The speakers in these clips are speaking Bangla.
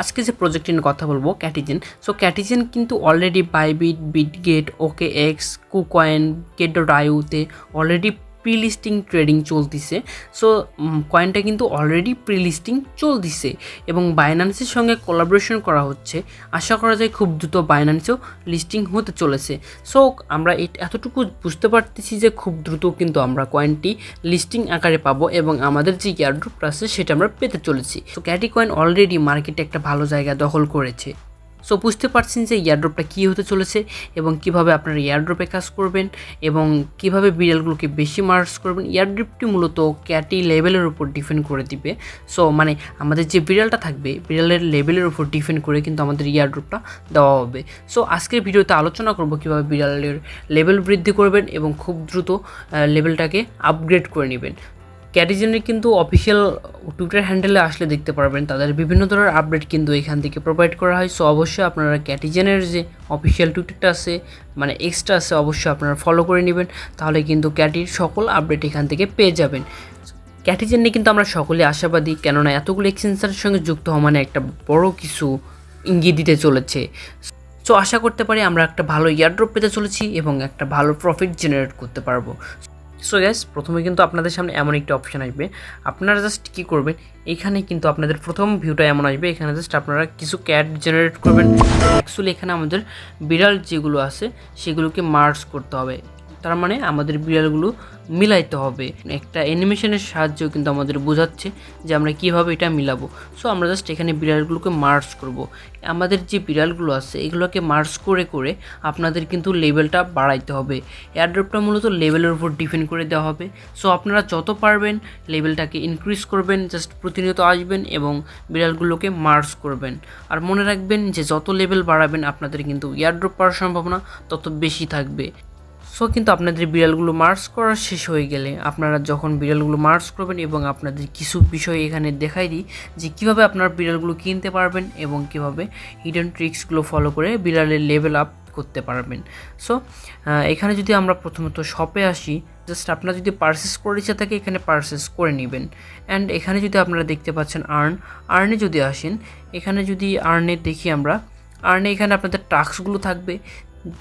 আজকে যে প্রজেক্ট নিয়ে কথা বলবো ক্যাটিজেন। সো ক্যাটিজেন কিন্তু already Bybit, Bitget, OKX, KuCoin, গেট.আইওতে অলরেডি প্রি লিস্টিং ট্রেডিং চলতিছে। সো কয়েনটা কিন্তু অলরেডি প্রি লিস্টিং চলতিছে এবং বাইন্যান্সের সঙ্গে কোলাবোরেশন করা হচ্ছে। আশা করা যায় খুব দ্রুত বাইন্যান্সেও লিস্টিং হতে চলেছে। সো আমরা এতটুকু বুঝতে পারতেছি যে খুব দ্রুত কিন্তু আমরা কয়েনটি লিস্টিং আকারে পাবো এবং আমাদের যে এয়ারড্রপটা আছে সেটা আমরা পেতে চলেছি। তো ক্যাটি কয়েন অলরেডি মার্কেটে একটা ভালো জায়গা দখল করেছে। সো বুঝতে পারছেন যে এয়ারড্রপটা কী হতে চলেছে এবং কিভাবে আপনারা এয়ারড্রপে কাজ করবেন এবং কিভাবে বিড়ালগুলোকে বেশি মার্চ করবেন। এয়ারড্রপটি মূলত ক্যাটি লেভেলের উপর ডিপেন্ড করে দিবে। সো মানে আমাদের যে বিড়ালটা থাকবে বিড়ালের লেভেলের উপর ডিপেন্ড করে কিন্তু আমাদের এয়ারড্রপটা দেওয়া হবে। সো আজকের ভিডিওতে আলোচনা করব কীভাবে বিড়ালের লেভেল বৃদ্ধি করবেন এবং খুব দ্রুত লেভেলটাকে আপগ্রেড করে নেবেন। ক্যাটিজেনের কিন্তু অফিসিয়াল টুইটার হ্যান্ডেলে আসলে দেখতে পারবেন তাদের বিভিন্ন ধরনের আপডেট কিন্তু এখান থেকে প্রোভাইড করা হয়। সো অবশ্যই আপনারা ক্যাটিজেনের যে অফিসিয়াল টুইটারটা আছে মানে এক্সট্রা আছে অবশ্যই আপনারা ফলো করে নেবেন, তাহলে কিন্তু ক্যাটির সকল আপডেট এখান থেকে পেয়ে যাবেন। ক্যাটিজেন নিয়ে কিন্তু আমরা সকলে আশাবাদী, কেননা এতগুলো এক্সচেঞ্জের সঙ্গে যুক্ত হওয়া মানে একটা বড় কিছু ইঙ্গিত দিতে চলেছে। সো আশা করতে পারি আমরা একটা ভালো এয়ারড্রপ পেতে চলেছি এবং একটা ভালো প্রফিট জেনারেট করতে পারবো। সো গ্যাস, প্রথমে কিন্তু আপনাদের সামনে এমন একটি অপশান আসবে, আপনারা জাস্ট কী করবেন, এইখানে কিন্তু আপনাদের প্রথম ভিউটা এমন আসবে, এখানে জাস্ট আপনারা কিছু ক্যাট জেনারেট করবেন। অ্যাকচুয়ালি এখানে আমাদের বিড়াল যেগুলো আছে সেগুলোকে মার্জ করতে হবে, তার মানে আমাদের বিড়ালগুলো মিলাইতে হবে। একটা অ্যানিমেশনের সাহায্যেও কিন্তু আমাদের বোঝাচ্ছে যে আমরা কীভাবে এটা মিলাবো। সো আমরা জাস্ট এখানে বিড়ালগুলোকে মার্জ করব। আমাদের যে বিড়ালগুলো আছে এগুলোকে মার্জ করে করে আপনাদের কিন্তু লেভেলটা বাড়াইতে হবে। এয়ারড্রপটা মূলত লেভেলের উপর ডিপেন্ড করে দেওয়া হবে। সো আপনারা যত পারবেন লেভেলটাকে ইনক্রিজ করবেন, জাস্ট প্রতিনিয়ত আসবেন এবং বিড়ালগুলোকে মার্জ করবেন। আর মনে রাখবেন যে যত লেভেল বাড়াবেন আপনাদের কিন্তু এয়ারড্রপ পাওয়ার সম্ভাবনা তত বেশি থাকবে। সো কিন্তু আপনাদের বিড়ালগুলো মার্চ করা শেষ হয়ে গেলে আপনারা যখন বিড়ালগুলো মার্চ করবেন এবং আপনাদের কিছু বিষয় এখানে দেখাই দিই যে কীভাবে আপনারা বিড়ালগুলো কিনতে পারবেন এবং কীভাবে হিডেন ট্রিক্সগুলো ফলো করে বিড়ালের লেভেল আপ করতে পারবেন। সো এখানে যদি আমরা প্রথমত শপে আসি, জাস্ট আপনারা যদি পারচেস করে ইচ্ছা থাকে এখানে পারচেস করে নেবেন। অ্যান্ড এখানে যদি আপনারা দেখতে পাচ্ছেন আর্নে যদি আসেন, এখানে যদি আর্নে দেখি আমরা, আর্নে এখানে আপনাদের টাস্কগুলো থাকবে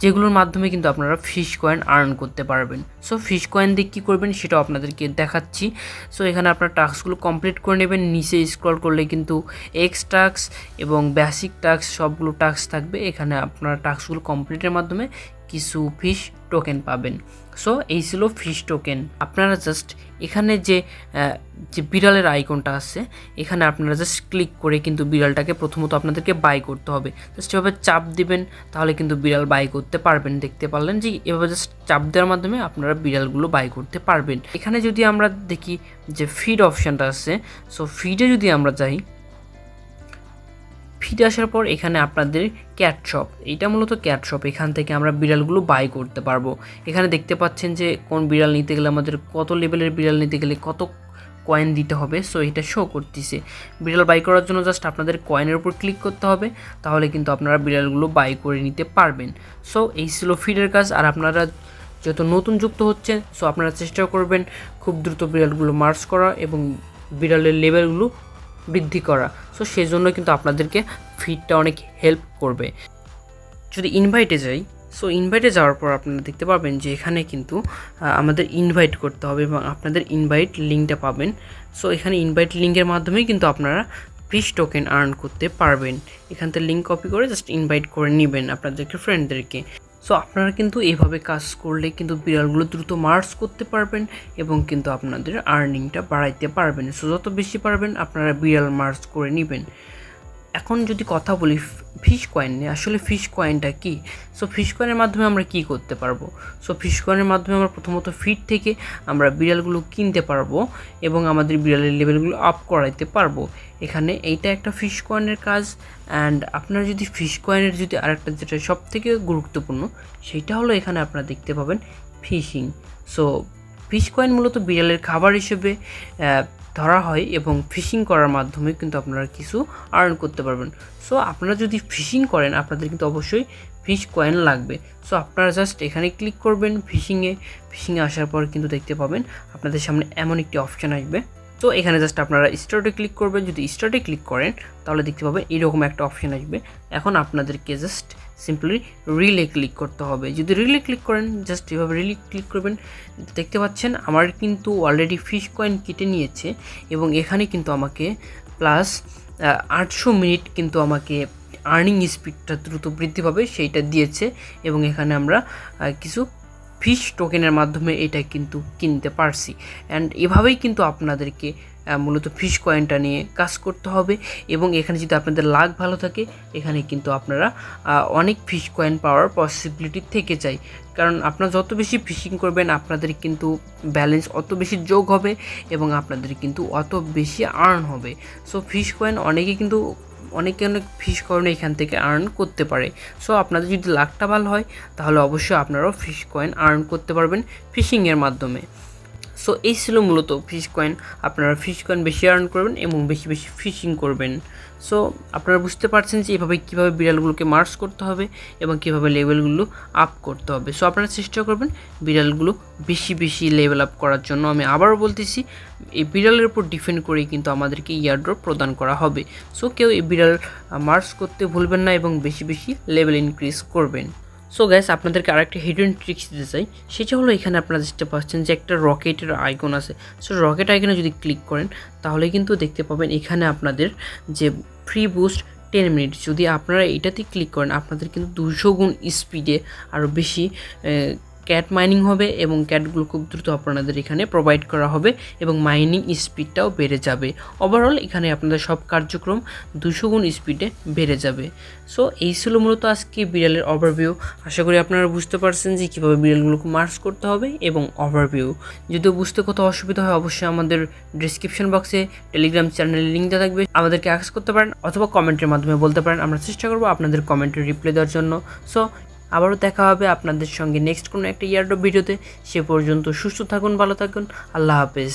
যেগুলোর মাধ্যমে কিন্তু আপনারা ফিশ কয়েন আর্ন করতে পারবেন। সো ফিশ কয়েন দিয়ে কী করবেন সেটাও আপনাদেরকে দেখাচ্ছি। সো এখানে আপনার টাস্কগুলো কমপ্লিট করে নেবেন, নিচে স্ক্রল করলে কিন্তু এক্স টাস্ক এবং বেসিক টাস্ক সবগুলো টাস্ক থাকবে। এখানে আপনারা টাস্কগুলো কমপ্লিটের মাধ্যমে কিছু ফিশ টোকেন পাবেন। সো এই ছিল ফিশ টোকেন। আপনারা জাস্ট এখানে যে বিড়ালের আইকনটা আছে এখানে আপনারা জাস্ট ক্লিক করে কিন্তু বিড়ালটাকে প্রথমত আপনাদেরকে বাই করতে হবে। জাস্ট এভাবে চাপ দিবেন, তাহলে কিন্তু বিড়াল বাই করতে পারবেন। দেখতে পারলেন যে এভাবে জাস্ট চাপ দেওয়ার মাধ্যমে আপনারা বিড়ালগুলো বাই করতে পারবেন। এখানে যদি আমরা দেখি যে ফিড অপশানটা আছে, সো ফিডে যদি আমরা যাই, ফিডে আসার পর এখানে আপনাদের ক্যাট শপ, এইটা মূলত ক্যাট শপ, এখান থেকে আমরা বিড়ালগুলো বাই করতে পারবো। এখানে দেখতে পাচ্ছেন যে কোন বিড়াল নিতে গেলে আমাদের কত লেভেলের বিড়াল নিতে গেলে কত কয়েন দিতে হবে। সো এটা শো করতেছে। বিড়াল বাই করার জন্য জাস্ট আপনাদের কয়েনের উপর ক্লিক করতে হবে, তাহলে কিন্তু আপনারা বিড়ালগুলো বাই করে নিতে পারবেন। সো এই ছিল ফিডের কাজ। আর আপনারা যেহেতু নতুন যুক্ত হচ্ছেন, সো আপনারা চেষ্টা করবেন খুব দ্রুত বিড়ালগুলো মার্চ করা এবং বিড়ালের লেভেলগুলো বৃদ্ধি করা। সো সেই জন্য কিন্তু আপনাদেরকে ফিডটা অনেক হেল্প করবে। যদি ইনভাইটে যাই, সো ইনভাইটে যাওয়ার পর আপনারা দেখতে পাবেন যে এখানে কিন্তু আমাদের ইনভাইট করতে হবে এবং আপনাদের ইনভাইট লিঙ্কটা পাবেন। সো এখানে ইনভাইট লিঙ্কের মাধ্যমেই কিন্তু আপনারা ফিশ টোকেন আর্ন করতে পারবেন। এখান থেকে লিঙ্ক কপি করে জাস্ট ইনভাইট করে নেবেন আপনাদেরকে ফ্রেন্ডদেরকে। সো আপনারা কিন্তু এইভাবে কাজ করলে কিন্তু বিড়ালগুলো দ্রুত মার্চ করতে পারবেন এবং কিন্তু আপনাদের আর্নিংটা বাড়াইতে পারবেন। সো যত বেশি পারবেন আপনারা বিড়াল মার্চ করে নেবেন। এখন যদি কথা বলি ফিশ কয়েন নিয়ে, আসলে ফিশ কয়েনটা কী? সো ফিশ কয়েনের মাধ্যমে আমরা কী করতে পারবো? সো ফিশ কয়েনের মাধ্যমে আমরা প্রথমত ফিড থেকে আমরা বিড়ালগুলো কিনতে পারবো এবং আমাদের বিড়ালের লেভেলগুলো আপ করাইতে পারবো। এখানে এইটা একটা ফিশ কয়েনের কাজ। অ্যান্ড আপনারা যদি ফিশ কয়েনের যদি আরেকটা যেটা সব থেকে গুরুত্বপূর্ণ সেটা হলো এখানে আপনারা দেখতে পাবেন ফিশিং। সো ফিশ কয়েন মূলত বিড়ালের খাবার হিসেবে ধরা হয় এবং ফিশিং করার মাধ্যমে কিন্তু আপনারা কিছু আর্ন করতে পারবেন। সো আপনারা যদি ফিশিং করেন আপনাদের কিন্তু অবশ্যই ফিশ কয়েন লাগবে। সো আপনারা জাস্ট এখানে ক্লিক করবেন ফিশিংয়ে আসার পর কিন্তু দেখতে পাবেন আপনাদের সামনে এমন একটি অপশান আসবে, তো এখানে জাস্ট আপনারা স্টার্টে ক্লিক করবেন। যদি স্টার্টে ক্লিক করেন তাহলে দেখতে পাবেন এরকম একটা অপশন আসবে। এখন আপনাদেরকে জাস্ট সিম্পলি রিলে ক্লিক করতে হবে। যদি রিলে ক্লিক করেন জাস্ট এভাবে রিলে ক্লিক করবেন, দেখতে পাচ্ছেন আমার কিন্তু অলরেডি ফিশ কয়েন কেটে নিয়েছে এবং এখানে কিন্তু আমাকে প্লাস 800 মিনিট কিন্তু আমাকে আর্নিং স্পিডটা দ্রুত বৃদ্ধি পাবে সেইটা দিয়েছে এবং এখানে আমরা কিছু ফিশ টোকেনের মাধ্যমে এটা কিন্তু কিনতে পারছি। অ্যান্ড এভাবেই কিন্তু আপনাদেরকে মূলত ফিশ কয়েনটা নিয়ে কাজ করতে হবে এবং এখানে যদি আপনাদের লাক ভালো থাকে এখানে কিন্তু আপনারা অনেক ফিশ কয়েন পাওয়ার পসিবিলিটি থেকে যায়। কারণ আপনারা যত বেশি ফিশিং করবেন আপনাদের কিন্তু ব্যালেন্স অত বেশি যোগ হবে এবং আপনাদের কিন্তু অত বেশি আর্ন হবে। সো ফিশ কয়েন অনেকে অনেক ফিশ কয়েন এখান থেকে আর্ন করতে পারে। সো আপনাদের যদি লাকটা ভালো হয় তাহলে অবশ্যই আপনারাও ফিশ কয়েন আর্ন করতে পারবেন ফিশিংয়ের মাধ্যমে। সো এই ছিল মূলত ফিশ কয়েন। আপনারা ফিশ কয়েন বেশি আর্ন করবেন এবং বেশি বেশি ফিশিং করবেন। সো আপনারা বুঝতে পারছেন যে এভাবে কীভাবে বিড়ালগুলোকে মার্চ করতে হবে এবং কীভাবে লেভেলগুলো আপ করতে হবে। সো আপনারা চেষ্টা করবেন বিড়ালগুলো বেশি বেশি লেভেল আপ করার জন্য। আমি আবারও বলতেছি এই বিড়ালের উপর ডিপেন্ড করেই কিন্তু আমাদেরকে ইয়ারড্রপ প্রদান করা হবে। সো কেউ এই বিড়াল মার্চ করতে ভুলবেন না এবং বেশি বেশি লেভেল ইনক্রিজ করবেন। সো গাইস আপনাদেরকে আরেকটা হিডেন ট্রিক্স দিতে চাই, সেটা হলো এখানে আপনারা দেখতে পাচ্ছেন যে একটা রকেটের আইকন আছে। সো রকেট আইকনে যদি ক্লিক করেন তাহলে কিন্তু দেখতে পাবেন এখানে আপনাদের যে ফ্রি বুস্ট 10 মিনিট, যদি আপনারা এটাতে ক্লিক করেন আপনাদের কিন্তু 200 গুণ স্পিডে আরও বেশি ক্যাট মাইনিং হবে এবং ক্যাটগুলো খুব দ্রুত আপনাদের এখানে প্রোভাইড করা হবে এবং মাইনিং স্পিডটাও বেড়ে যাবে। ওভারঅল এখানে আপনাদের সব কার্যক্রম 200 গুণ স্পিডে বেড়ে যাবে। সো এই ছিল মূলত আজকে বিড়ালের ওভারভিউ। আশা করি আপনারা বুঝতে পারছেন যে কীভাবে বিড়ালগুলোকে মার্চ করতে হবে এবং ওভারভিউ। যদিও বুঝতে কোথাও অসুবিধা হয় অবশ্যই আমাদের ডিসক্রিপশন বক্সে টেলিগ্রাম চ্যানেলের লিঙ্ক দেওয়া থাকবে, আমাদেরকে অ্যাক্সেস করতে পারেন অথবা কমেন্টের মাধ্যমে বলতে পারেন। আমরা চেষ্টা করবো আপনাদের কমেন্টের রিপ্লাই দেওয়ার জন্য। সো আবারও দেখা হবে আপনাদের সঙ্গে নেক্সট কোনো একটা ইয়ারড্রপ ভিডিওতে। সে পর্যন্ত সুস্থ থাকুন, ভালো থাকুন, আল্লাহ হাফেজ।